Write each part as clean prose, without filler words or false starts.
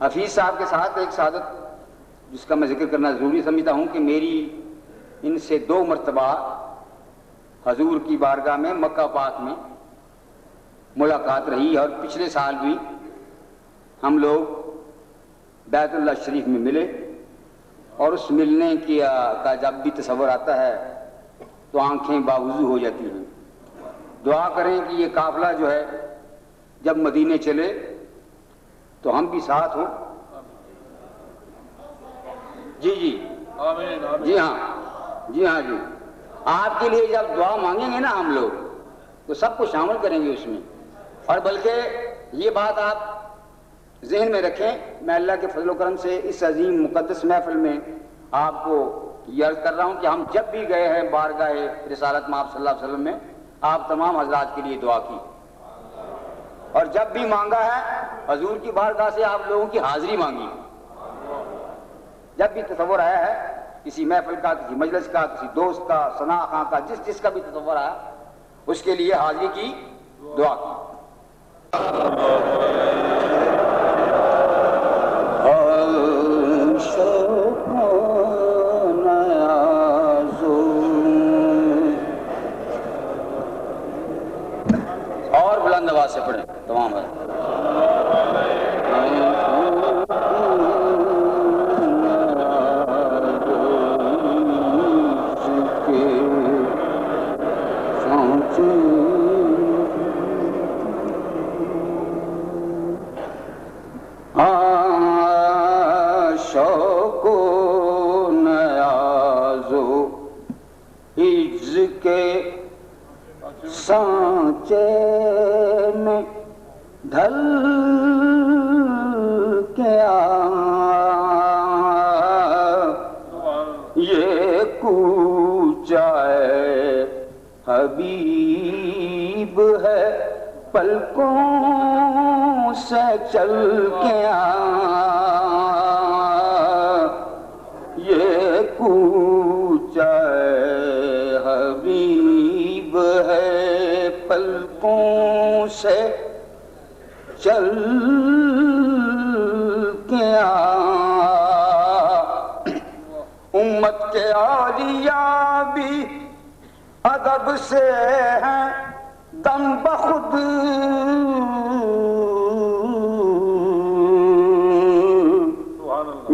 حفیظ صاحب کے ساتھ ایک سعادت جس کا میں ذکر کرنا ضروری سمجھتا ہوں کہ میری ان سے 2 مرتبہ حضور کی بارگاہ میں مکہ پاک میں ملاقات رہی، اور پچھلے سال بھی ہم لوگ بیت اللہ شریف میں ملے، اور اس ملنے کا جب بھی تصور آتا ہے تو آنکھیں باوضو ہو جاتی ہیں۔ دعا کریں کہ یہ قافلہ جو ہے جب مدینے چلے تو ہم بھی ساتھ ہوں۔ جی جی آمین آمین۔ جی ہاں جی ہاں جی، آپ کے لیے جب دعا مانگیں گے نا ہم لوگ تو سب کو شامل کریں گے اس میں، اور بلکہ یہ بات آپ ذہن میں رکھیں، میں اللہ کے فضل و کرم سے اس عظیم مقدس محفل میں آپ کو یہ عرض کر رہا ہوں کہ ہم جب بھی گئے ہیں بارگاہ رسالت میں آپ صلی اللہ علیہ وسلم میں، آپ تمام حضرات کے لیے دعا کی، اور جب بھی مانگا ہے حضور کی بارگاہ سے آپ لوگوں کی حاضری مانگی۔ جب بھی تصور آیا ہے کسی محفل کا، کسی مجلس کا، کسی دوست کا، ثنا خاں کا، جس کا بھی تصور آیا اس کے لیے حاضری کی، دعا کی۔ اور بلند آواز سے پڑھیں تمام ہے۔ سانچے میں ڈھل کے یہ کوچہ حبیب ہے، پلکوں سے چل کے یہ کوچہ حبیب ہے، پلکوں سے چل کے امت کے اولیاء بھی ادب سے ہیں دم بخود،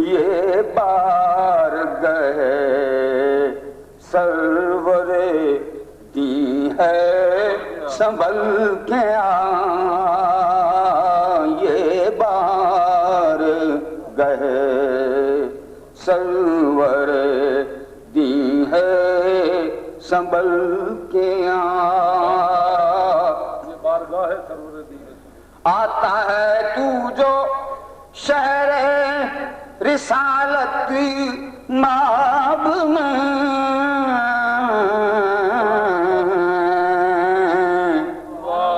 یہ بار گئے سرور دی ہے سنبھل کے یہ بار گئے سرور دی ہے سنبھل کے یہ بارگاہ ہے سرور دی ہے۔ آتا ہے تو جو شہر رسالت مآب میں،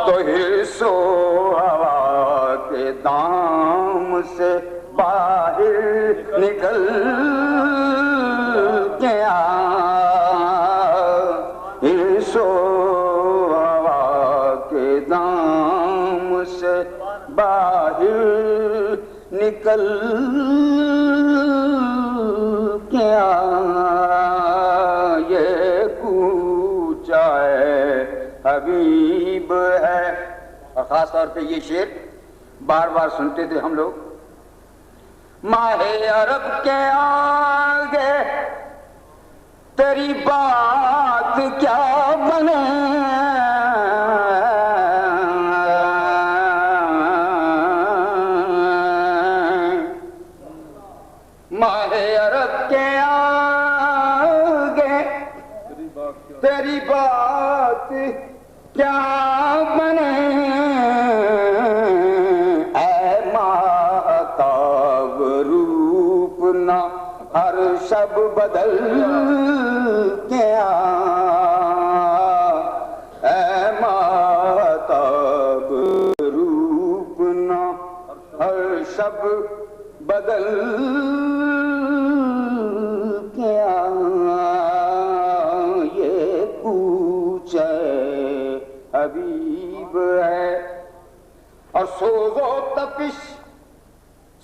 تو حرص و ہوا کے دام سے باہر نکل کے حرص و ہوا کے دام سے باہر نکل کے یہ کوچہ حبیب ہے۔ اور خاص طور پہ یہ شعر بار بار سنتے تھے ہم لوگ، ماہ عرب کے آگے تیری بات کیا بنے، ماہ عرب کے آگے تیری بات کیا بنے، اے ماہتاب روپ نہ ہر شب بدل کے اے ماہتاب روپ نہ ہر شب بدل کے یہ کوچہ حبیب ہے، اور سوز و تپش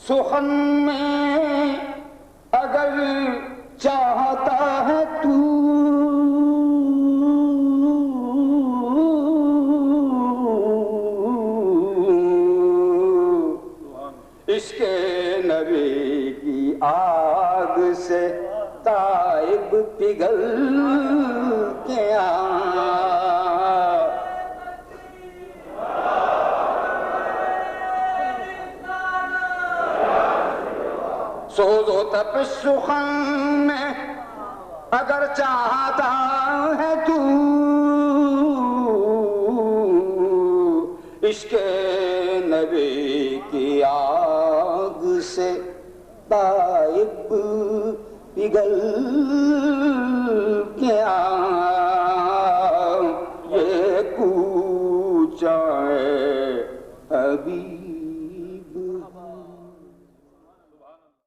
سخن میں اگر چاہتا ہے تو عشق نبی کی آگ سے تائب پگھل کے آ سوز و تپش سخن میں اگر چاہتا ہے تو عشق نبی کی آگ سے تائب پگھل کے آ یہ کوچہ ہے ابھی